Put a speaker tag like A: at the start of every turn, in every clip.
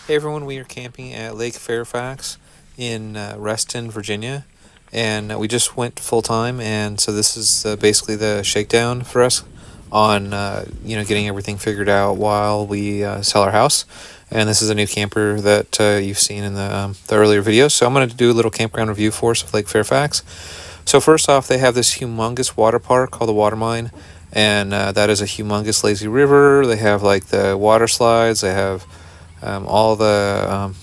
A: Hey everyone, we are camping at Lake Fairfax in Reston, Virginia, and we just went full time. And so this is basically the shakedown for us on getting everything figured out while we sell our house. And this is a new camper that you've seen in the earlier videos. So I'm going to do a little campground review for us of Lake Fairfax. So first off, they have this humongous water park called the Water Mine, and that is a humongous lazy river. They have like the water slides. They have all the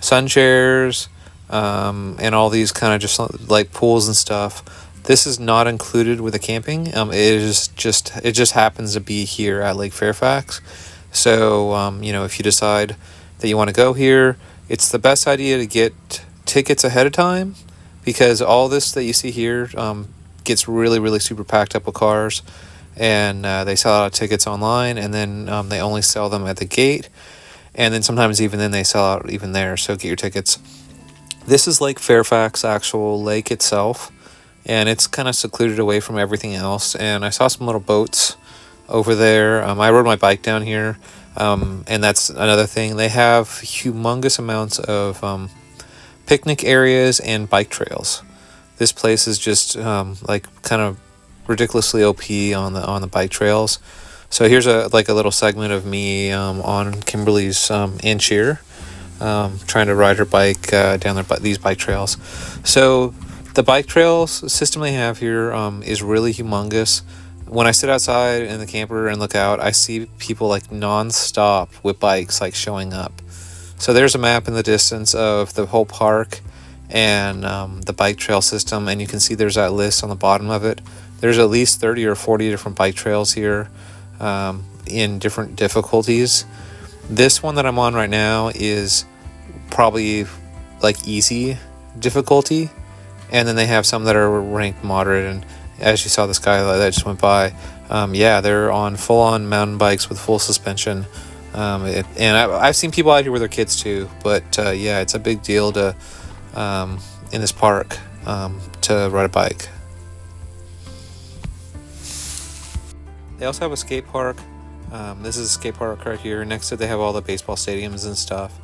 A: sun chairs, and all these kind of just like pools and stuff. This is not included with the camping. It just happens to be here at Lake Fairfax. So if you decide that you want to go here, it's the best idea to get tickets ahead of time, because all this that you see here gets really super packed up with cars, and they sell out tickets online, and then they only sell them at the gate, and then sometimes even then they sell out even there, so get your tickets. This is Lake Fairfax, actual lake itself, and it's kind of secluded away from everything else, and I saw some little boats over there. I rode my bike down here, and that's another thing. They have humongous amounts of picnic areas and bike trails. This place is just like kind of ridiculously OP on the bike trails. So here's a little segment of me on Kimberly's inch here, trying to ride her bike down these bike trails. So the bike trails system they have here is really humongous. When I sit outside in the camper and look out, I see people like non-stop with bikes like showing up. So there's a map in the distance of the whole park and the bike trail system, and you can see there's that list on the bottom of it. There's at least 30 or 40 different bike trails here in different difficulties. This one that I'm on right now is probably like easy difficulty, and then they have some that are ranked moderate. And as you saw, this guy that just went by, they're on full-on mountain bikes with full suspension. And I've seen people out here with their kids too, but it's a big deal to in this park to ride a bike. They also have a skate park. This is a skate park right here. Next to it, they have all the baseball stadiums and stuff.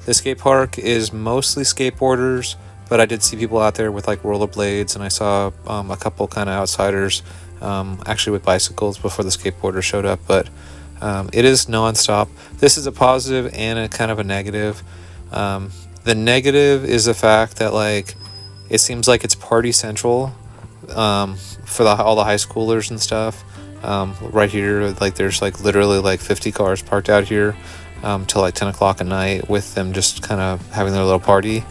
A: The skate park is mostly skateboarders, but I did see people out there with like rollerblades, and I saw a couple kind of outsiders actually with bicycles before the skateboarders showed up. But it is nonstop. This is a positive and a kind of a negative. The negative is the fact that like it seems like it's party central for all the high schoolers and stuff. Right here, like there's like literally like 50 cars parked out here till like 10 o'clock at night, with them just kind of having their little party.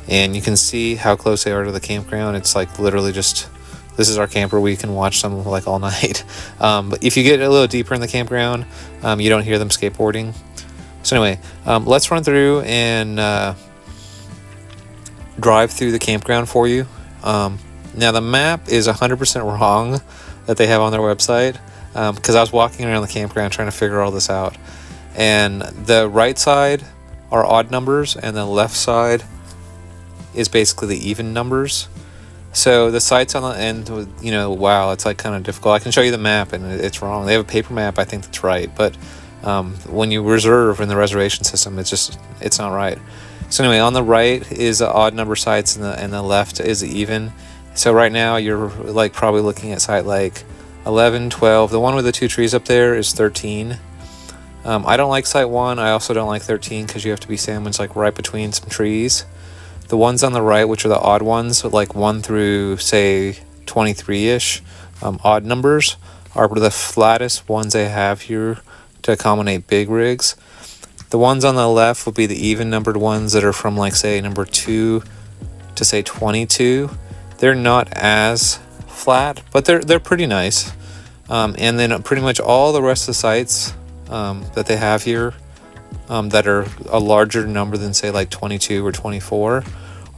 A: And you can see how close they are to the campground. It's like literally just, this is our camper. We can watch them like all night. But if you get a little deeper in the campground, you don't hear them skateboarding. So anyway, let's run through and drive through the campground for you. Now the map is 100% wrong that they have on their website, because I was walking around the campground trying to figure all this out. And the right side are odd numbers, and the left side is basically the even numbers. So the sites on the end, wow, it's like kind of difficult. I can show you the map and it's wrong. They have a paper map, I think that's right, but when you reserve in the reservation system, it's not right. So anyway, on the right is the odd number sites, and the left is the even. So right now you're like probably looking at site like 11, 12. The one with the two trees up there is 13. I don't like site 1. I also don't like 13 because you have to be sandwiched like right between some trees. The ones on the right, which are the odd ones, like 1 through say 23-ish, odd numbers, are the flattest ones they have here to accommodate big rigs. The ones on the left will be the even numbered ones that are from like say number 2 to say 22. They're not as flat, but they're pretty nice. And then pretty much all the rest of the sites that they have here that are a larger number than say like 22 or 24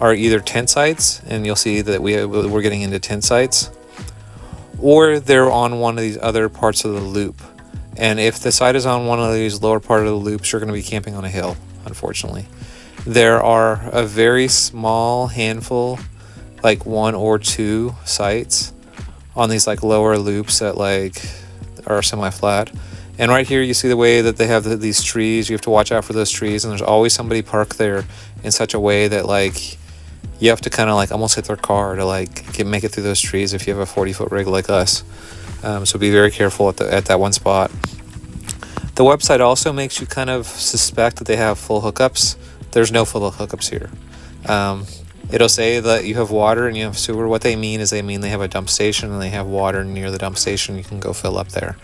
A: are either tent sites, and you'll see that we're getting into tent sites, or they're on one of these other parts of the loop. And if the site is on one of these lower part of the loops, you're going to be camping on a hill, unfortunately. There are a very small handful, like 1 or 2 sites on these like lower loops that like are semi-flat, And right here you see the way that they have these trees. You have to watch out for those trees, and there's always somebody parked there in such a way that like you have to kind of like almost hit their car to like make it through those trees if you have a 40-foot rig like us. So be very careful at that one spot. The website also makes you kind of suspect that they have full hookups. There's no full hookups here. It'll say that you have water and you have sewer. What they mean is they have a dump station and they have water near the dump station. You can go fill up there.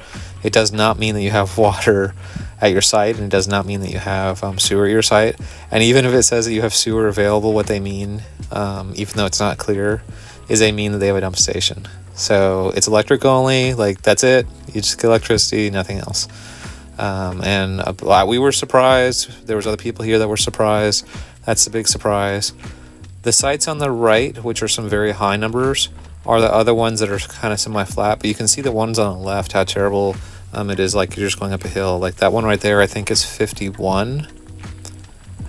A: It does not mean that you have water at your site, and it does not mean that you have sewer at your site. And even if it says that you have sewer available, what they mean, even though it's not clear, is they mean that they have a dump station. So it's electric only, like that's it. You just get electricity, nothing else. And we were surprised. There was other people here that were surprised. That's the big surprise. The sites on the right, which are some very high numbers, are the other ones that are kind of semi-flat. But you can see the ones on the left, how terrible it is. Like you're just going up a hill. Like that one right there, I think is 51.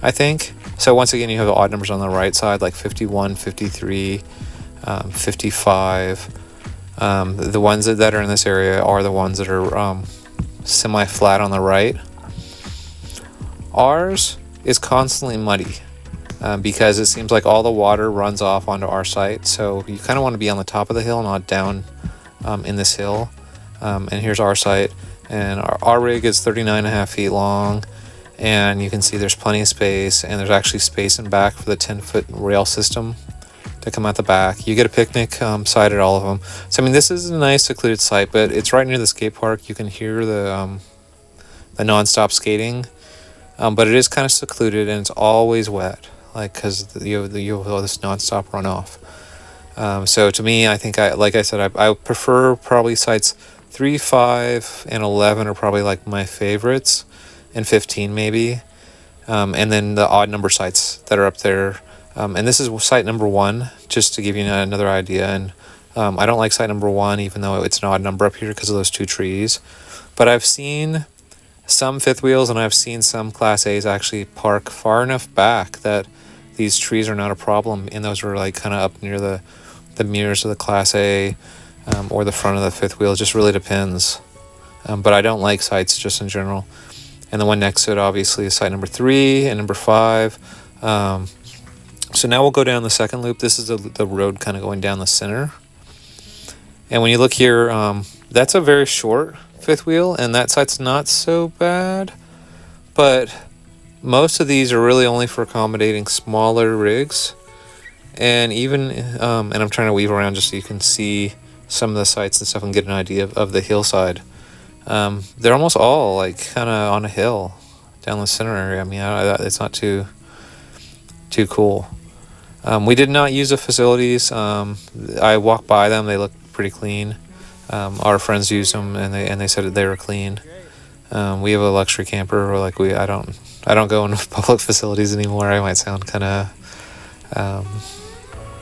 A: I think. So once again, you have the odd numbers on the right side, like 51, 53, 55. The ones that are in this area are the ones that are semi-flat on the right. Ours is constantly muddy. Because it seems like all the water runs off onto our site. So you kind of want to be on the top of the hill, not down in this hill. And here's our site. And our rig is 39.5 feet long. And you can see there's plenty of space. And there's actually space in back for the 10-foot rail system to come out the back. You get a picnic site at all of them. So, I mean, this is a nice secluded site, but it's right near the skate park. You can hear the non-stop skating. But it is kind of secluded, and it's always wet. Like, because you have this nonstop runoff. So to me, I think I prefer probably sites 3, 5, and 11 are probably like my favorites, and 15 maybe. And then the odd number sites that are up there. And this is site number 1, just to give you another idea. And I don't like site number 1, even though it's an odd number up here because of those 2 trees. But I've seen some fifth wheels and I've seen some Class A's actually park far enough back that these trees are not a problem, and those are like kind of up near the mirrors of the Class A or the front of the fifth wheel. It just really depends. But I don't like sites just in general. And the one next to it obviously is site number 3 and number 5. So now we'll go down the second loop. This is the road kind of going down the center. And when you look here, that's a very short fifth wheel, and that site's not so bad. But most of these are really only for accommodating smaller rigs. And even, and I'm trying to weave around just so you can see some of the sites and stuff and get an idea of the hillside. They're almost all like kind of on a hill down the center area. I mean, it's not too cool. We did not use the facilities. I walked by them. They look pretty clean. Our friends used them, and they said that they were clean. We have a luxury camper. I don't go into public facilities anymore. I might sound kind of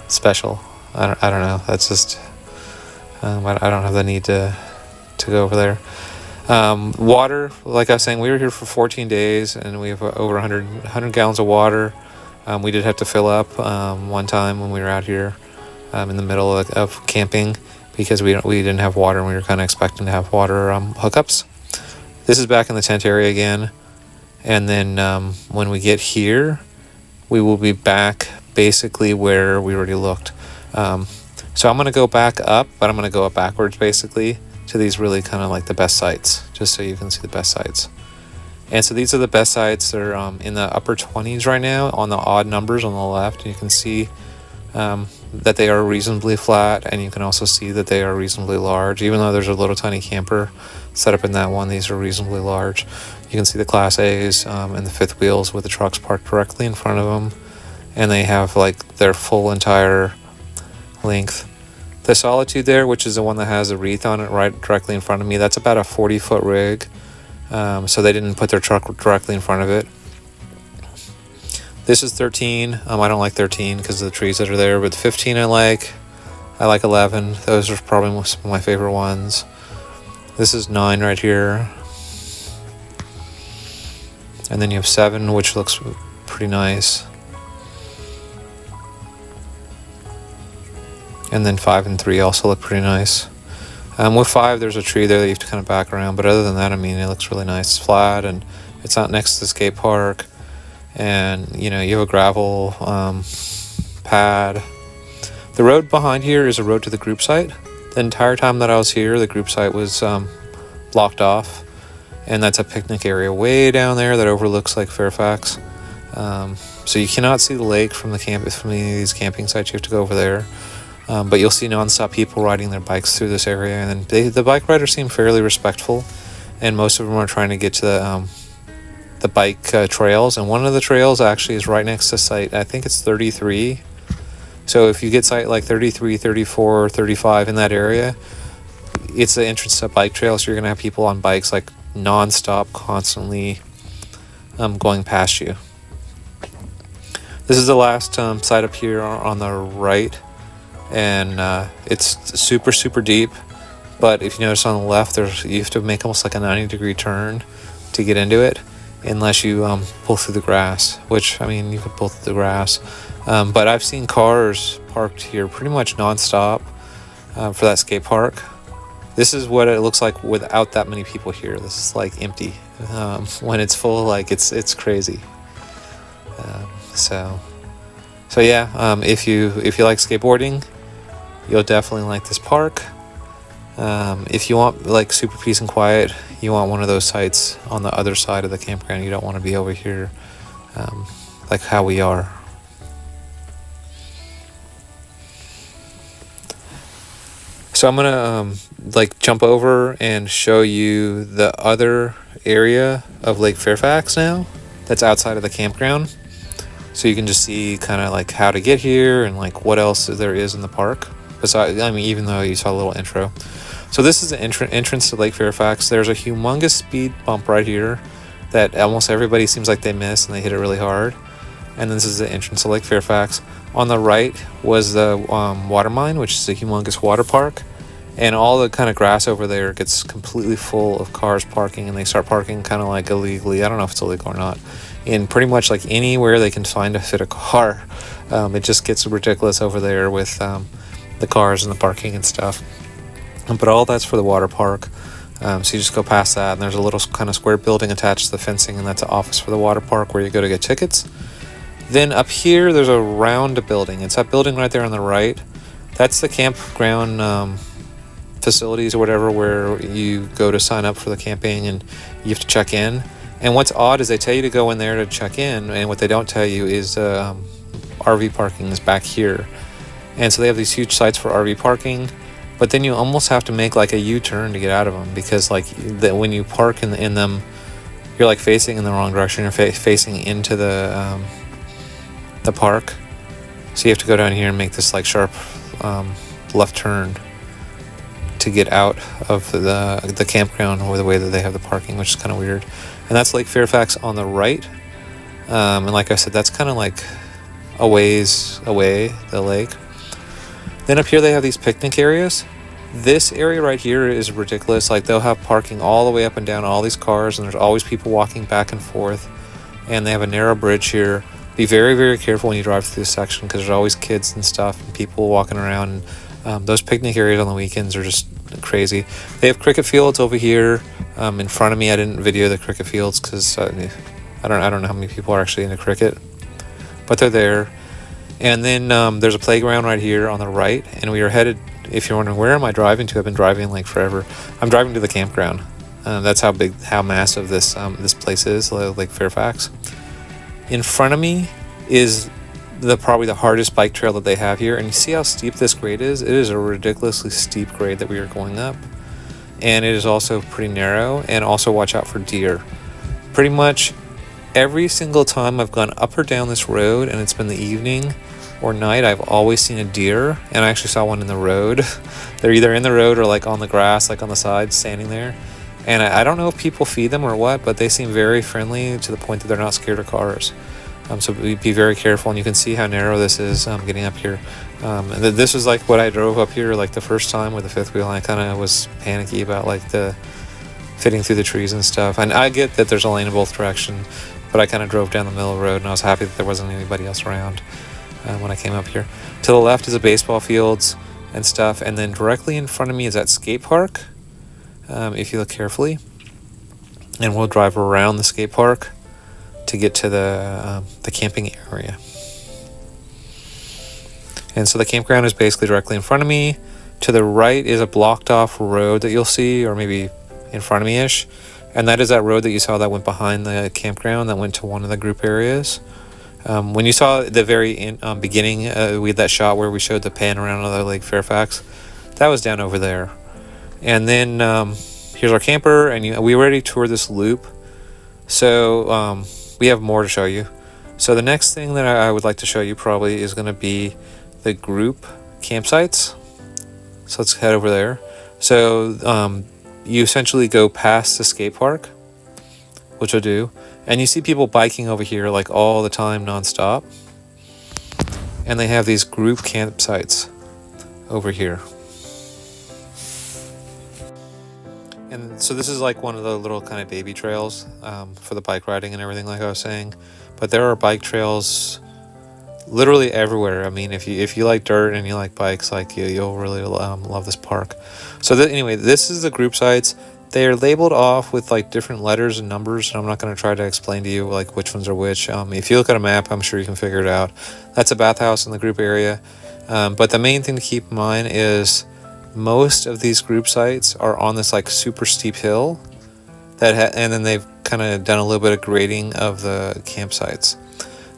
A: special. I don't know. That's just I don't have the need to go over there. Water, like I was saying, we were here for 14 days, and we have over 100 gallons of water. We did have to fill up one time when we were out here in the middle of camping because we didn't have water, and we were kind of expecting to have water hookups. This is back in the tent area again. And then when we get here, we will be back basically where we already looked. So I'm going to go back up, but I'm going to go up backwards basically to these really kind of like the best sites, just so you can see the best sites. And so these are the best sites. They're in the upper 20s right now on the odd numbers on the left. You can see that they are reasonably flat, and you can also see that they are reasonably large. Even though there's a little tiny camper set up in that one, these are reasonably large. You can see the Class A's and the fifth wheels with the trucks parked directly in front of them, and they have like their full entire length. The Solitude there, which is the one that has a wreath on it right directly in front of me, that's about a 40-foot rig. So they didn't put their truck directly in front of it. This is 13. I don't like 13 because of the trees that are there, but 15 I like 11. Those are probably some of my favorite ones. This is 9 right here. And then you have 7, which looks pretty nice. And then 5 and 3 also look pretty nice. With 5, there's a tree there that you have to kind of back around, but other than that, I mean, it looks really nice. It's flat, and it's not next to the skate park, and you know, you have a gravel pad. The road behind here is a road to the group site. The entire time that I was here, the group site was blocked off, and that's a picnic area way down there that overlooks Lake Fairfax. So you cannot see the lake from the campus, from any of these camping sites. You have to go over there. But you'll see nonstop people riding their bikes through this area, and the bike riders seem fairly respectful, and most of them are trying to get to the bike trails, and one of the trails actually is right next to site, I think it's 33. So if you get site like 33, 34, 35 in that area, it's the entrance to a bike trail, so you're going to have people on bikes like nonstop, constantly going past you. This is the last site up here on the right. And it's super deep, but if you notice on the left, you have to make almost like a 90-degree turn to get into it, unless you pull through the grass, which, I mean, you could pull through the grass, but I've seen cars parked here pretty much nonstop for that skate park. This is what it looks like without that many people here. This is like empty. When it's full, like it's crazy. So yeah, if you like skateboarding, you'll definitely like this park. If you want like super peace and quiet, you want one of those sites on the other side of the campground. You don't want to be over here like how we are. So I'm gonna like jump over and show you the other area of Lake Fairfax now that's outside of the campground, so you can just see kind of like how to get here and like what else there is in the park. Besides, I mean, even though you saw a little intro. So this is the entrance to Lake Fairfax. There's a humongous speed bump right here that almost everybody seems like they miss, and they hit it really hard. And this is the entrance to Lake Fairfax. On the right was the water mine, which is a humongous water park. And all the kind of grass over there gets completely full of cars parking, and they start parking kind of like illegally. I don't know if it's illegal or not. In pretty much like anywhere they can find to fit a car. It just gets ridiculous over there with the cars and the parking and stuff. But all that's for the water park. So you just go past that, and there's a little kind of square building attached to the fencing, and that's an office for the water park where you go to get tickets. Then up here, there's a round building. It's that building right there on the right. That's the campground facilities or whatever, where you go to sign up for the camping and you have to check in. And what's odd is they tell you to go in there to check in, and what they don't tell you is RV parking is back here. And so they have these huge sites for RV parking, but then you almost have to make like a U-turn to get out of them, because like when you park in them, you're like facing in the wrong direction. You're facing into the park, so you have to go down here and make this like sharp left turn to get out of the campground, or the way that they have the parking, which is kind of weird. And that's Lake Fairfax on the right, and like I said, that's kind of like a ways away, the lake. Then up here they have these picnic areas. This area right here is ridiculous. Like, they'll have parking all the way up and down, all these cars, and there's always people walking back and forth, and they have a narrow bridge here. Be very, very careful when you drive through this section, because there's always kids and stuff and people walking around. And those picnic areas on the weekends are just crazy. They have cricket fields over here in front of me. I didn't video the cricket fields because I don't know how many people are actually into cricket, but they're there. And then there's a playground right here on the right, and we are headed, if you're wondering where am I driving to, I've been driving like forever. I'm driving to the campground. That's how massive this place is, Lake Fairfax. In front of me is probably the hardest bike trail that they have here, and you see how steep this grade is? It is a ridiculously steep grade that we are going up, and it is also pretty narrow, and also watch out for deer. Pretty much every single time I've gone up or down this road, and it's been the evening or night, I've always seen a deer, and I actually saw one in the road. They're either in the road or like on the grass, like on the side, standing there. And I don't know if people feed them or what, but they seem very friendly to the point that they're not scared of cars. So be very careful, and you can see how narrow this is getting up here. And this was like what I drove up here like the first time with the fifth wheel, and I kind of was panicky about like the fitting through the trees and stuff. And I get that there's a lane in both directions, but I kind of drove down the middle of the road, and I was happy that there wasn't anybody else around when I came up here. To the left is a baseball fields. and stuff. And then directly in front of me is that skate park, if you look carefully. And we'll drive around the skate park to get to the camping area. And so the campground is basically directly in front of me. To the right is a blocked off road that you'll see, or maybe in front of me-ish. And that is that road that you saw that went behind the campground that went to one of the group areas. When you saw the very beginning, we had that shot where we showed the pan around the Lake Fairfax. That was down over there. And then here's our camper, and we already toured this loop. So we have more to show you. So the next thing that I would like to show you probably is going to be the group campsites. So let's head over there. So you essentially go past the skate park, which we'll do, and you see people biking over here like all the time nonstop. And they have these group campsites over here. And so this is like one of the little kind of baby trails for the bike riding and everything, like I was saying. But there are bike trails literally everywhere. I mean, if you like dirt and you like bikes, like you'll really love this park. So anyway, this is the group sites. They are labeled off with like different letters and numbers, and I'm not going to try to explain to you like which ones are which. If you look at a map, I'm sure you can figure it out. That's a bathhouse in the group area. But the main thing to keep in mind is most of these group sites are on this like super steep hill and then they've kind of done a little bit of grading of the campsites.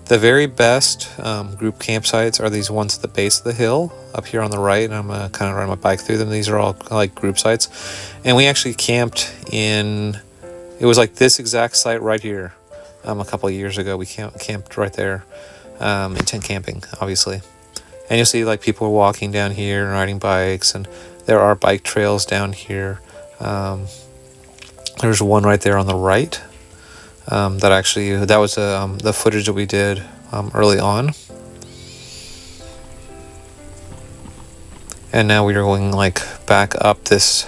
A: The very best group campsites are these ones at the base of the hill up here on the right, and I'm going to kind of ride my bike through them. These are all like group sites. And we actually camped it was like this exact site right here a couple of years ago. We camped right there in tent camping, obviously. And you'll see like people are walking down here and riding bikes, and there are bike trails down here. There's one right there on the right. That was the footage that we did early on. And now we are going like back up this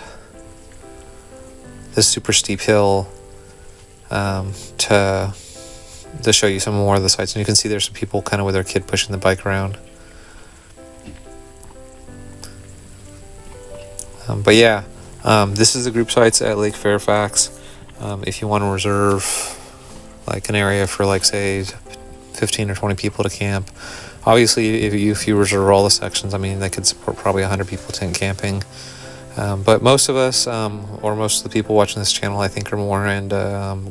A: super steep hill to show you some more of the sites. And you can see there's some people kind of with their kid pushing the bike around. But yeah, this is the group sites at Lake Fairfax. If you want to reserve like an area for like say 15 or 20 people to camp, obviously if you reserve all the sections, I mean they could support probably 100 people tent camping. But most of us, or most of the people watching this channel, I think are more into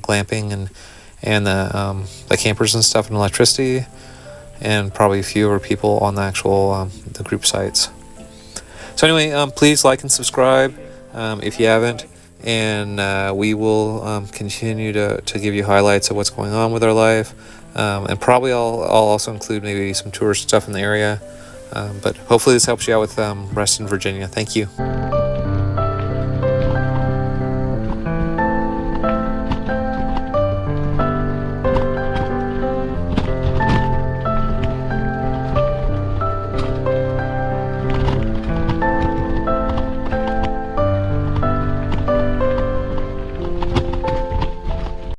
A: glamping and the campers and stuff and electricity, and probably fewer people on the actual the group sites. So anyway, please like and subscribe if you haven't. And we will continue to give you highlights of what's going on with our life, and probably I'll also include maybe some tourist stuff in the area, but hopefully this helps you out with Reston, Virginia. Thank you.